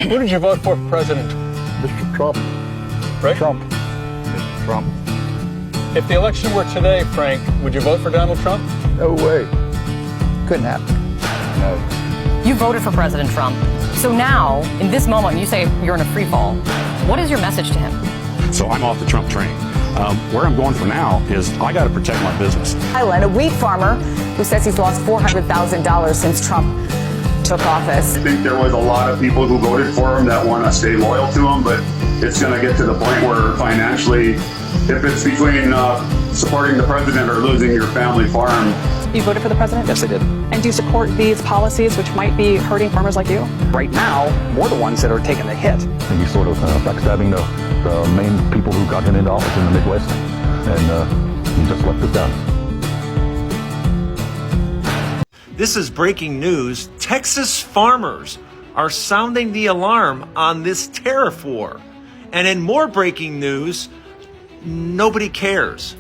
Who did you vote for president? Mr. Trump. Right? Trump. Mr. Trump. If the election were today, Frank, would you vote for Donald Trump? No way. Couldn't happen. No. You voted for President Trump. So now, in this moment, you say you're in a free fall. What is your message to him? So I'm off the Trump train. Where I'm going for now is I got to protect my business. Island, a wheat farmer who says he's lost $400,000 since Trump took office. I think there was a lot of people who voted for him that want to stay loyal to him, but it's going to get to the point where financially, if it's between supporting the president or losing your family farm. You voted for the president? Yes, I did. And do you support these policies which might be hurting farmers like you? Right now, we're the ones that are taking the hit. And he's sort of backstabbing the main people who got him into office in the Midwest, and he just left us down. This is breaking news. Texas farmers are sounding the alarm on this tariff war. And in more breaking news, nobody cares.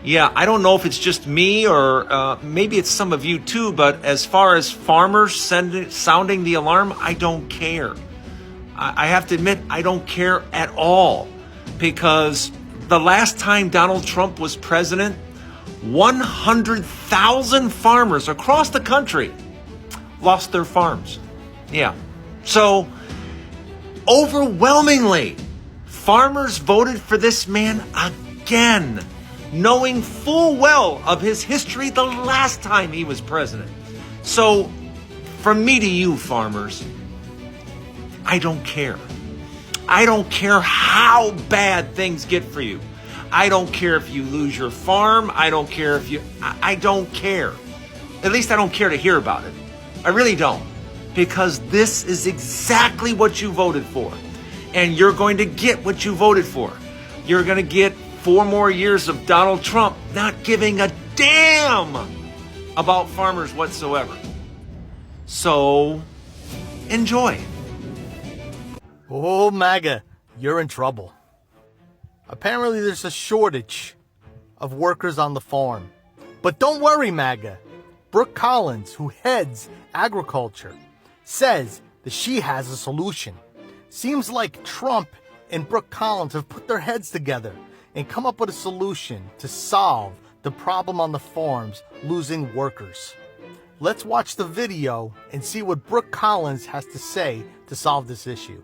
Yeah, I don't know if it's just me or maybe it's some of you too, but as far as farmers sounding the alarm, I don't care. I have to admit, I don't care at all, because the last time Donald Trump was president, 100,000 farmers across the country lost their farms. Yeah. So overwhelmingly, farmers voted for this man again, knowing full well of his history the last time he was president. So from me to you, farmers, I don't care. I don't care how bad things get for you. I don't care if you lose your farm. I don't care if you... I don't care. At least I don't care to hear about it. I really don't. Because this is exactly what you voted for. And you're going to get what you voted for. You're going to get 4 more years of Donald Trump not giving a damn about farmers whatsoever. So, enjoy. Oh, MAGA, you're in trouble. Apparently there's a shortage of workers on the farm. But don't worry, MAGA. Brooke Collins, who heads agriculture, says that she has a solution. Seems like Trump and Brooke Collins have put their heads together and come up with a solution to solve the problem on the farms losing workers. Let's watch the video and see what Brooke Collins has to say to solve this issue.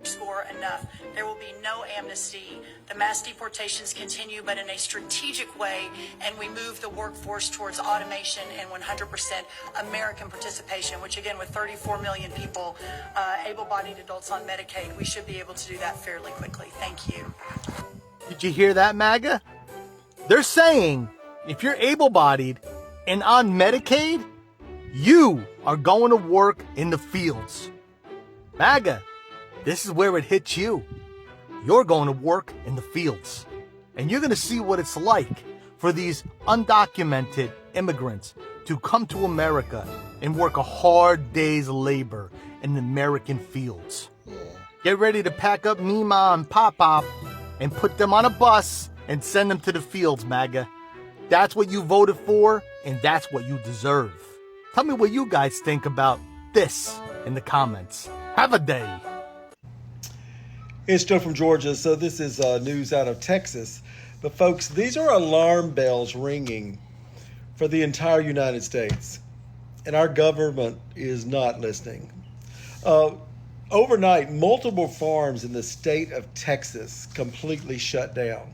Score enough. There will be no amnesty. The mass deportations continue, but in a strategic way, and we move the workforce towards automation and 100% American participation, which again, with 34 million people, able-bodied adults on Medicaid, we should be able to do that fairly quickly. Thank you. Did you hear that, MAGA? They're saying if you're able-bodied and on Medicaid, you are going to work in the fields. MAGA, this is where it hits you. You're going to work in the fields. And you're going to see what it's like for these undocumented immigrants to come to America and work a hard day's labor in the American fields. Get ready to pack up Mima and Pop-Pop and put them on a bus and send them to the fields, MAGA. That's what you voted for, and that's what you deserve. Tell me what you guys think about this in the comments. Have a day. It's Joe from Georgia. So this is news out of Texas. But folks, these are alarm bells ringing for the entire United States. And our government is not listening. Overnight, multiple farms in the state of Texas completely shut down.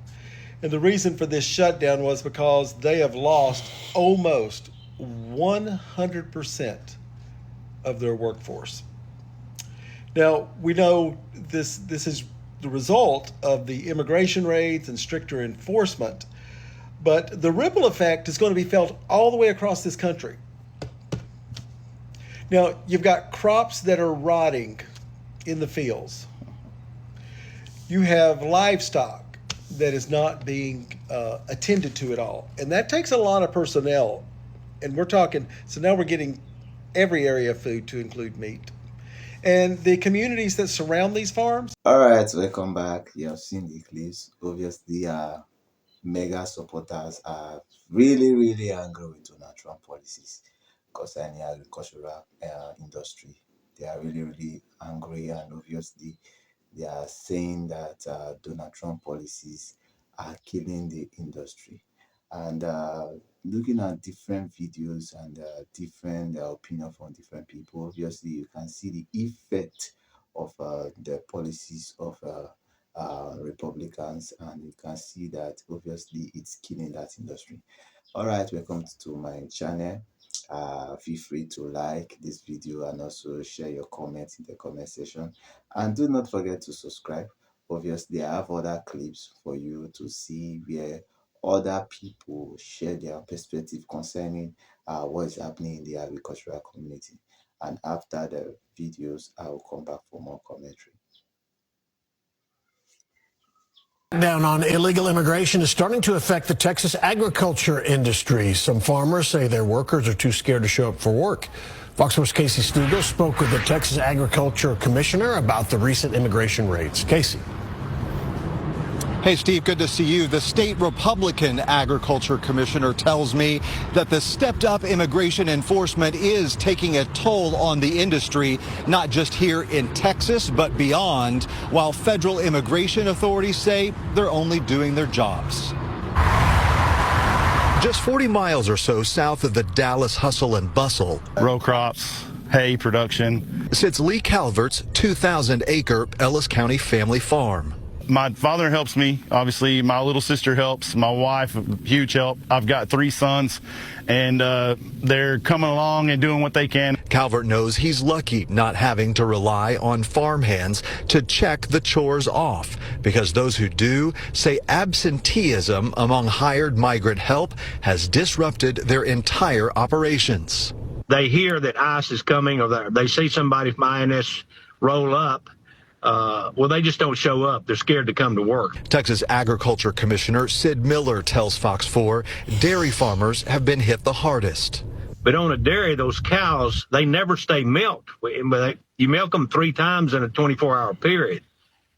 And the reason for this shutdown was because they have lost almost 100% of their workforce. Now, we know this is the result of the immigration raids and stricter enforcement, but the ripple effect is going to be felt all the way across this country. Now, you've got crops that are rotting in the fields. You have livestock that is not being attended to at all, and that takes a lot of personnel. And we're talking, so now we're getting every area of food to include meat. And the communities that surround these farms. All right, welcome back. You have seen the clips. Obviously, MAGA supporters are really, really angry with Donald Trump policies concerning the agricultural industry. they are really, really angry, and obviously they are saying that Donald Trump policies are killing the industry. And looking at different videos and different opinion from different people, obviously you can see the effect of the policies of Republicans, and you can see that obviously it's killing that industry. All right, welcome to my channel. Feel free to like this video and also share your comments in the comment section, and do not forget to subscribe. Obviously I have other clips for you to see where other people share their perspective concerning what is happening in the agricultural community, and after the videos I will come back for more commentary. Down on illegal immigration is starting to affect the Texas agriculture industry. Some farmers say their workers are too scared to show up for work. Fox 4's Casey Stegall spoke with the Texas Agriculture Commissioner about the recent immigration raids. Casey. Hey, Steve, good to see you. The state Republican Agriculture Commissioner tells me that the stepped-up immigration enforcement is taking a toll on the industry, not just here in Texas, but beyond, while federal immigration authorities say they're only doing their jobs. Just 40 miles or so south of the Dallas hustle and bustle, row crops, hay production, sits Lee Calvert's 2,000-acre Ellis County family farm. My father helps me. Obviously, my little sister helps. My wife, huge help. I've got 3 sons, and they're coming along and doing what they can. Calvert knows he's lucky not having to rely on farm hands to check the chores off, because those who do say absenteeism among hired migrant help has disrupted their entire operations. They hear that ICE is coming, or they see somebody from INS roll up. Well, they just don't show up. They're scared to come to work. Texas Agriculture Commissioner Sid Miller tells Fox 4 dairy farmers have been hit the hardest. But on a dairy, those cows, they never stay milked. You milk them 3 times in a 24-hour period.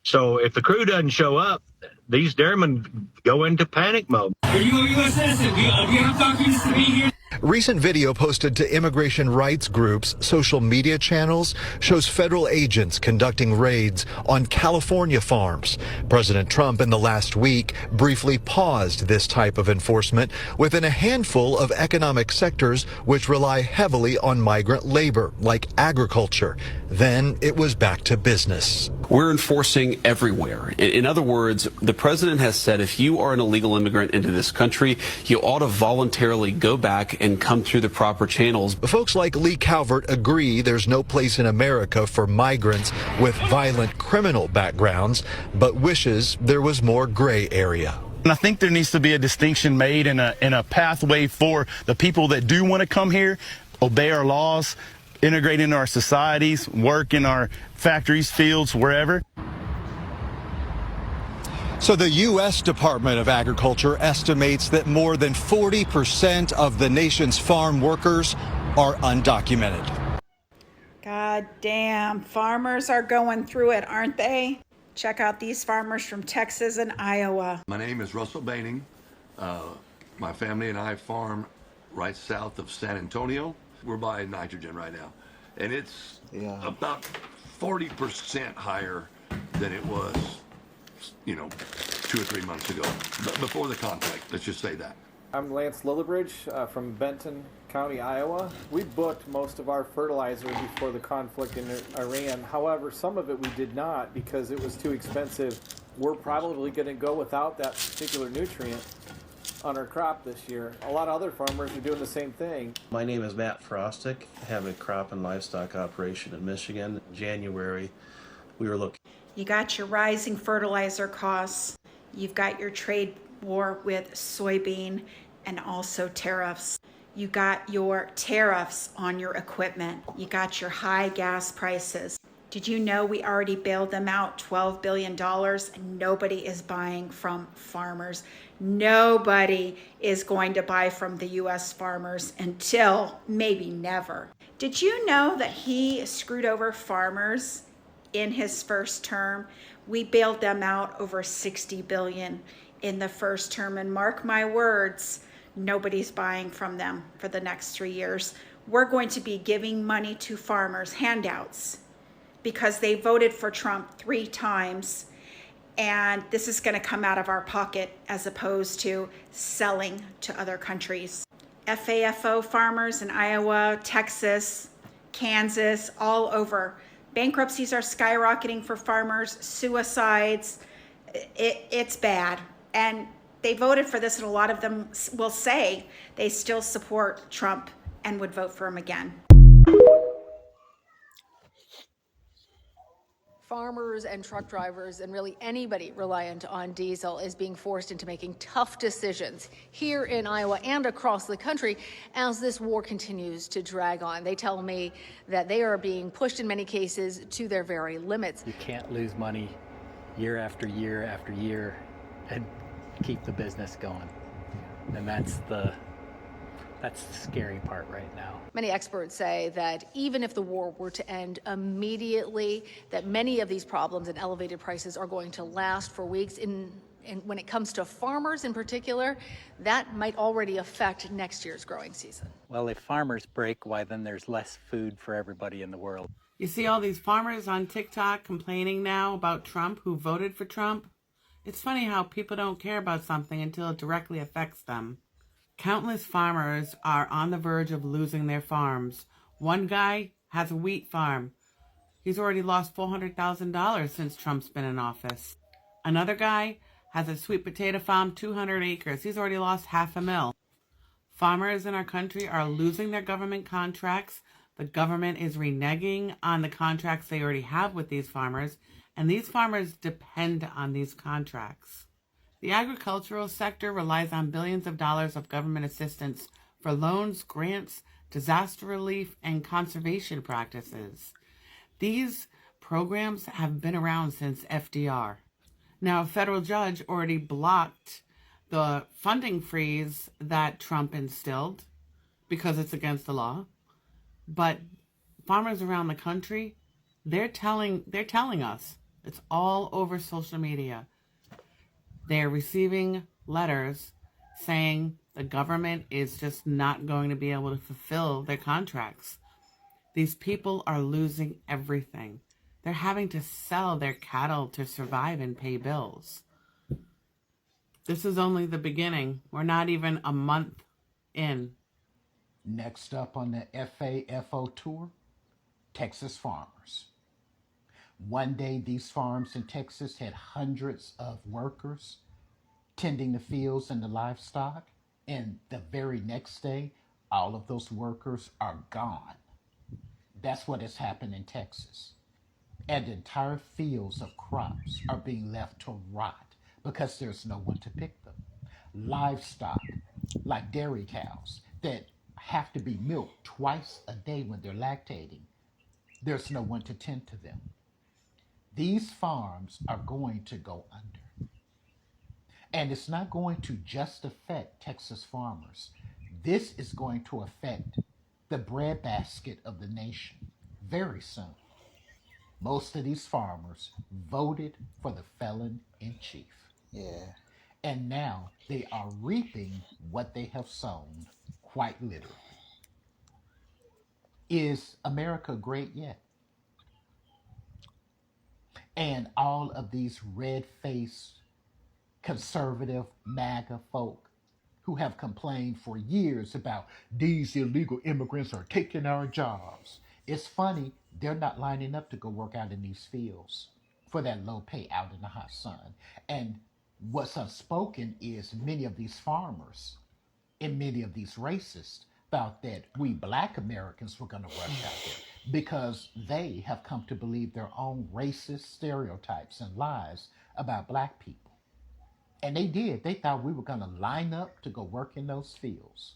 So if the crew doesn't show up, these dairymen go into panic mode. Are you a U.S. citizen? Do you have documents to be here? Recent video posted to immigration rights groups' social media channels shows federal agents conducting raids on California farms. President Trump in the last week briefly paused this type of enforcement within a handful of economic sectors which rely heavily on migrant labor, like agriculture. Then it was back to business. We're enforcing everywhere. In other words, the president has said if you are an illegal immigrant into this country, you ought to voluntarily go back and come through the proper channels. Folks like Lee Calvert agree there's no place in America for migrants with violent criminal backgrounds, but wishes there was more gray area. And I think there needs to be a distinction made and a pathway for the people that do want to come here, obey our laws, integrate into our societies, work in our factories, fields, wherever. So the U.S. Department of Agriculture estimates that more than 40% of the nation's farm workers are undocumented. God damn, farmers are going through it, aren't they? Check out these farmers from Texas and Iowa. My name is Russell Baining. My family and I farm right south of San Antonio. We're buying nitrogen right now, and it's about 40% higher than it was, 2 or 3 months ago, before the conflict. Let's just say that. I'm Lance Lillibridge from Benton County, Iowa. We booked most of our fertilizer before the conflict in Iran. However, some of it we did not because it was too expensive. We're probably going to go without that particular nutrient on our crop this year. A lot of other farmers are doing the same thing. My name is Matt Frostick. I have a crop and livestock operation in Michigan. In January, we were looking. You got your rising fertilizer costs. You've got your trade war with soybean and also tariffs. You got your tariffs on your equipment. You got your high gas prices. Did you know we already bailed them out $12 billion and nobody is buying from farmers? Nobody is going to buy from the U.S. farmers until maybe never. Did you know that he screwed over farmers in his first term? We bailed them out over $60 billion in the first term, and mark my words, nobody's buying from them for the next 3 years. We're going to be giving money to farmers, handouts, because they voted for Trump 3 times, and this is going to come out of our pocket as opposed to selling to other countries. FAFO farmers in Iowa, Texas, Kansas, all over. Bankruptcies are skyrocketing for farmers, suicides. It's bad. And they voted for this, and a lot of them will say they still support Trump and would vote for him again. Farmers and truck drivers and really anybody reliant on diesel is being forced into making tough decisions here in Iowa and across the country as this war continues to drag on. They tell me that they are being pushed in many cases to their very limits. You can't lose money year after year after year and keep the business going. And that's the scary part right now. Many experts say that even if the war were to end immediately, that many of these problems and elevated prices are going to last for weeks. And when it comes to farmers in particular, that might already affect next year's growing season. Well, if farmers break, why then there's less food for everybody in the world. You see all these farmers on TikTok complaining now about Trump, who voted for Trump? It's funny how people don't care about something until it directly affects them. Countless farmers are on the verge of losing their farms. One guy has a wheat farm. He's already lost $400,000 since Trump's been in office. Another guy has a sweet potato farm, 200 acres. He's already lost $500,000. Farmers in our country are losing their government contracts. The government is reneging on the contracts they already have with these farmers, and these farmers depend on these contracts. The agricultural sector relies on billions of dollars of government assistance for loans, grants, disaster relief, and conservation practices. These programs have been around since FDR. Now, a federal judge already blocked the funding freeze that Trump instilled because it's against the law. But farmers around the country, they're telling us, it's all over social media. They're receiving letters saying the government is just not going to be able to fulfill their contracts. These people are losing everything. They're having to sell their cattle to survive and pay bills. This is only the beginning. We're not even a month in. Next up on the FAFO tour, Texas farmers. One day, these farms in Texas had hundreds of workers tending the fields and the livestock, and the very next day, all of those workers are gone. That's what has happened in Texas. And entire fields of crops are being left to rot because there's no one to pick them. Livestock, like dairy cows, that have to be milked twice a day when they're lactating, there's no one to tend to them. These farms are going to go under. And it's not going to just affect Texas farmers. This is going to affect the breadbasket of the nation very soon. Most of these farmers voted for the felon in chief. Yeah. And now they are reaping what they have sown, quite literally. Is America great yet? And all of these red-faced conservative MAGA folk who have complained for years about these illegal immigrants are taking our jobs. It's funny, they're not lining up to go work out in these fields for that low pay out in the hot sun. And what's unspoken is many of these farmers and many of these racists thought that we black Americans were going to rush out there because they have come to believe their own racist stereotypes and lies about black people. And they did. They thought we were going to line up to go work in those fields.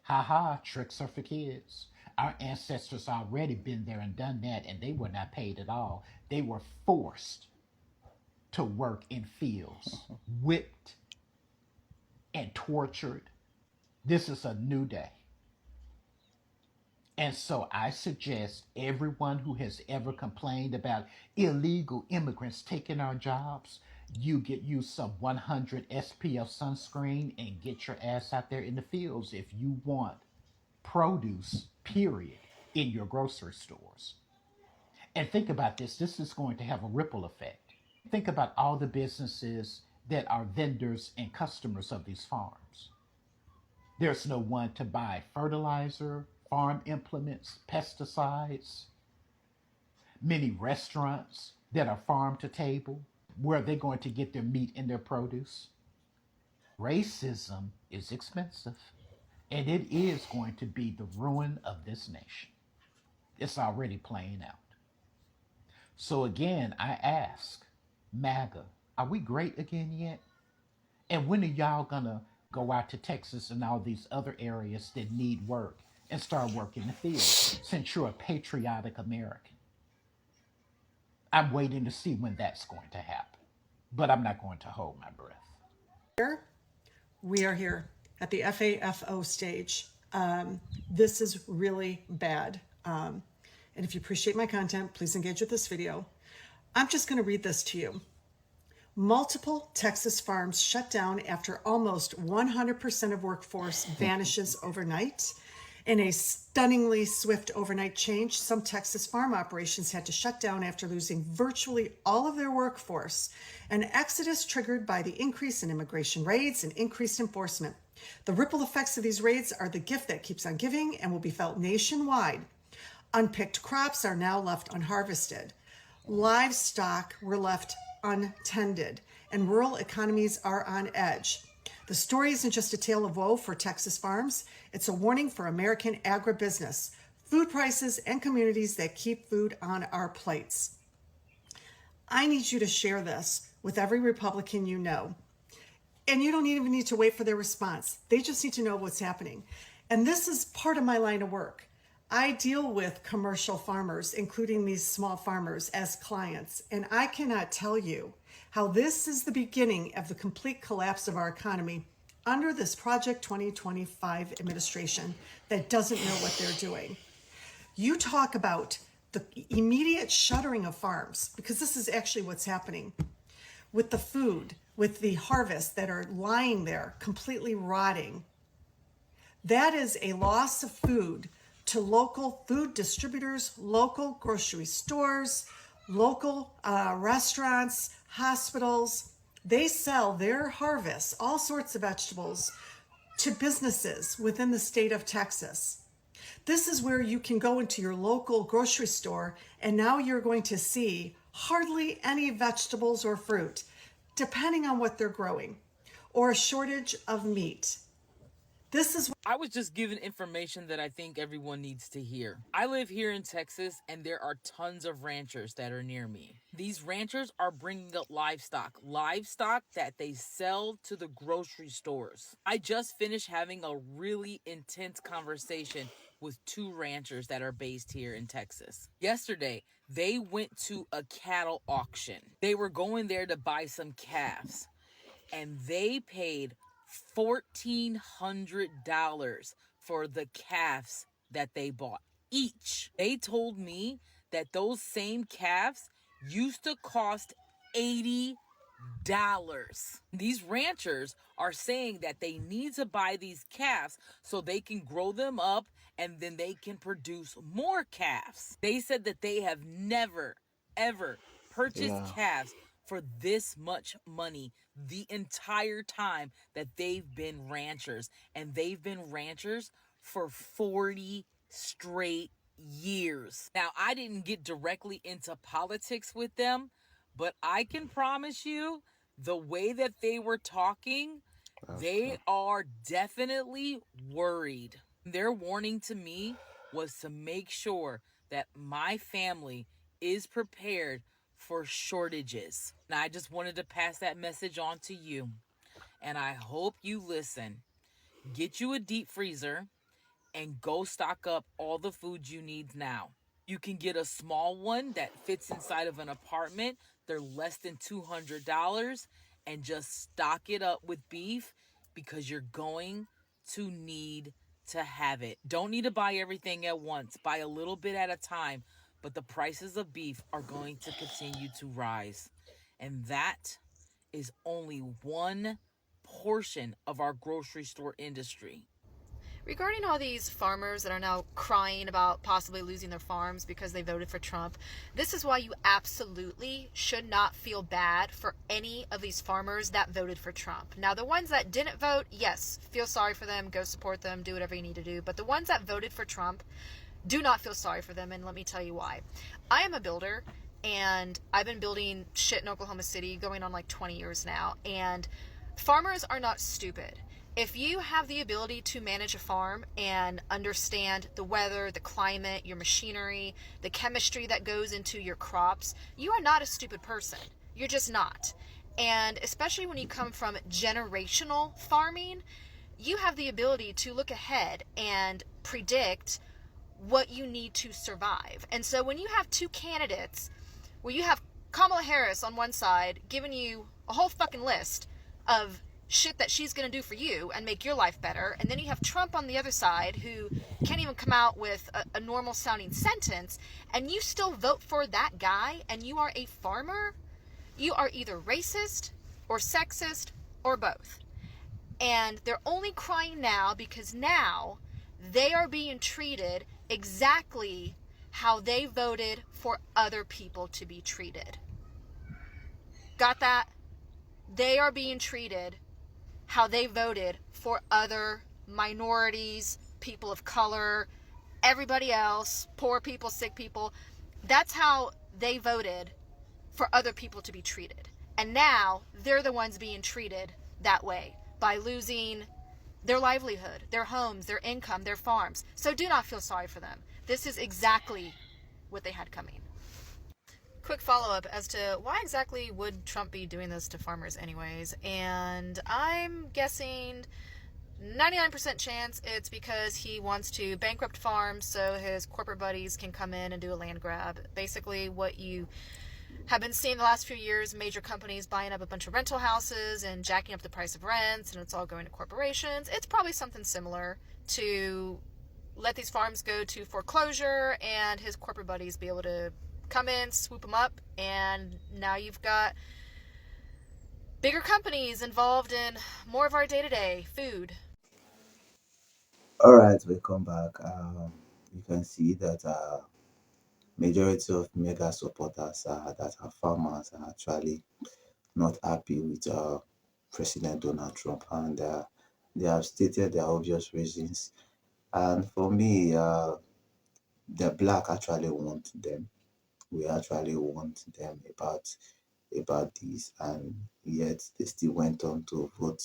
Ha ha, tricks are for kids. Our ancestors already been there and done that, and they were not paid at all. They were forced to work in fields, whipped and tortured. This is a new day. And so I suggest everyone who has ever complained about illegal immigrants taking our jobs, you get you some 100 SPF sunscreen and get your ass out there in the fields if you want produce, period, in your grocery stores. And think about this. This is going to have a ripple effect. Think about all the businesses that are vendors and customers of these farms. There's no one to buy fertilizer, farm implements, pesticides. Many restaurants that are farm to table, where are they going to get their meat and their produce? Racism is expensive, and it is going to be the ruin of this nation. It's already playing out. So again, I ask, MAGA, are we great again yet? And when are y'all gonna go out to Texas and all these other areas that need work and start working the field, since you're a patriotic American? I'm waiting to see when that's going to happen, but I'm not going to hold my breath. We are here at the FAFO stage. This is really bad. And if you appreciate my content, please engage with this video. I'm just going to read this to you. Multiple Texas farms shut down after almost 100% of workforce vanishes overnight. In a stunningly swift overnight change, some Texas farm operations had to shut down after losing virtually all of their workforce, an exodus triggered by the increase in immigration raids and increased enforcement. The ripple effects of these raids are the gift that keeps on giving and will be felt nationwide. Unpicked crops are now left unharvested. Livestock were left untended, and rural economies are on edge. The story isn't just a tale of woe for Texas farms, it's a warning for American agribusiness, food prices, and communities that keep food on our plates. I need you to share this with every Republican you know. And you don't even need to wait for their response. They just need to know what's happening. And this is part of my line of work. I deal with commercial farmers, including these small farmers, as clients, and I cannot tell you how this is the beginning of the complete collapse of our economy under this Project 2025 administration that doesn't know what they're doing. You talk about the immediate shuttering of farms, because this is actually what's happening with the food, with the harvest that are lying there completely rotting. That is a loss of food to local food distributors, local grocery stores, local restaurants, hospitals. They sell their harvest, all sorts of vegetables, to businesses within the state of Texas. This is where you can go into your local grocery store, and now you're going to see hardly any vegetables or fruit, depending on what they're growing, or a shortage of meat. I was just given information that I think everyone needs to hear. I live here in Texas, and there are tons of ranchers that are near me. These ranchers are bringing up livestock that they sell to the grocery stores. I just finished having a really intense conversation with two ranchers that are based here in Texas. Yesterday, they went to a cattle auction. They were going there to buy some calves, and they paid $1,400 for the calves that they bought each. They told me that those same calves used to cost $80. These ranchers are saying that they need to buy these calves so they can grow them up and then they can produce more calves. They said that they have never, ever purchased calves for this much money the entire time that they've been ranchers. And they've been ranchers for 40 straight years. Now, I didn't get directly into politics with them, but I can promise you the way that they were talking, they are definitely worried. Their warning to me was to make sure that my family is prepared for shortages. And I just wanted to pass that message on to you. And I hope you listen. Get you a deep freezer and go stock up all the food you need now. You can get a small one that fits inside of an apartment. They're less than $200, and just stock it up with beef because you're going to need to have it. Don't need to buy everything at once. Buy a little bit at a time, but the prices of beef are going to continue to rise. And that is only one portion of our grocery store industry. Regarding all these farmers that are now crying about possibly losing their farms because they voted for Trump, this is why you absolutely should not feel bad for any of these farmers that voted for Trump. Now, the ones that didn't vote, yes, feel sorry for them, go support them, do whatever you need to do. But the ones that voted for Trump, do not feel sorry for them, and let me tell you why. I am a builder, and I've been building shit in Oklahoma City going on like 20 years now, and farmers are not stupid. If you have the ability to manage a farm and understand the weather, the climate, your machinery, the chemistry that goes into your crops, you are not a stupid person. You're just not. And especially when you come from generational farming, you have the ability to look ahead and predict what you need to survive. And so when you have two candidates where you have Kamala Harris on one side giving you a whole fucking list of shit that she's going to do for you and make your life better, and then you have Trump on the other side who can't even come out with a normal sounding sentence, and you still vote for that guy, and you are a farmer, you are either racist or sexist or both. And they're only crying now because now they are being treated exactly how they voted for other people to be treated. Got that? They are being treated how they voted for other minorities, people of color, everybody else, poor people, sick people. That's how they voted for other people to be treated. And now they're the ones being treated that way by losing their livelihood, their homes, their income, their farms. So do not feel sorry for them. This is exactly what they had coming. Quick follow-up as to why exactly would Trump be doing this to farmers anyways, and I'm guessing 99% chance it's because he wants to bankrupt farms so his corporate buddies can come in and do a land grab. Basically what you have been seeing the last few years, major companies buying up a bunch of rental houses and jacking up the price of rents, and it's all going to corporations. It's probably something similar to let these farms go to foreclosure and his corporate buddies be able to come in, swoop them up, and now you've got bigger companies involved in more of our day-to-day food. All right, welcome back. You can see that majority of mega supporters that are farmers are actually not happy with President Donald Trump, and they have stated their obvious reasons. And for me, the black actually want them. We actually want them about this, and yet they still went on to vote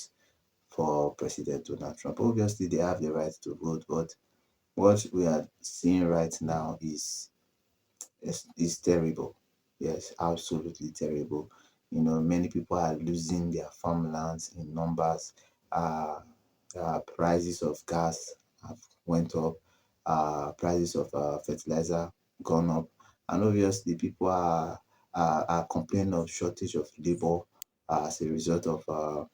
for President Donald Trump. Obviously, they have the right to vote, but what we are seeing right now is terrible. Yes, absolutely terrible. You know, many people are losing their farmlands in numbers. Prices of gas have went up. Prices of fertilizer gone up, and obviously people are complaining of shortage of labor as a result of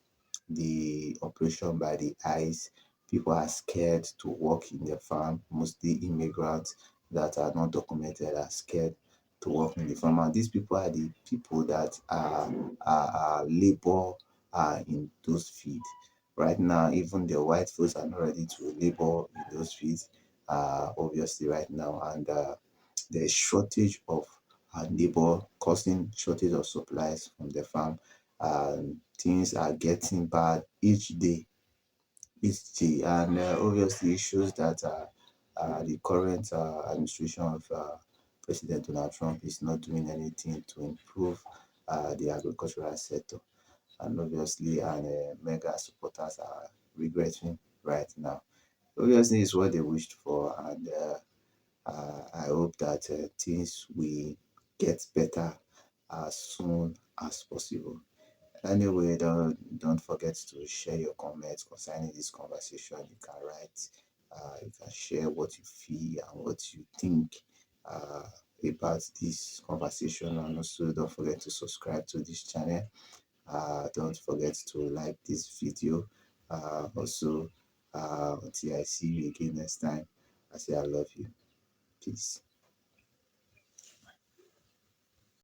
the operation by the ICE. People are scared to work in the farm. Mostly immigrants that are not documented are scared to work in the farm. And these people are the people that are labor in those fields. Right now, even the white folks are not ready to labor in those fields, obviously, right now. And there's shortage of labor, causing shortage of supplies from the farm. Things are getting bad each day, and obviously it shows that the current administration of President Donald Trump is not doing anything to improve the agricultural sector, and obviously, mega supporters are regretting right now. Obviously, it's what they wished for, and I hope that things will get better as soon as possible. Anyway, don't forget to share your comments concerning this conversation. You can write, you can share what you feel and what you think about this conversation, and also don't forget to subscribe to this channel. Don't forget to like this video. Also, until I see you again next time, I say I love you. Peace.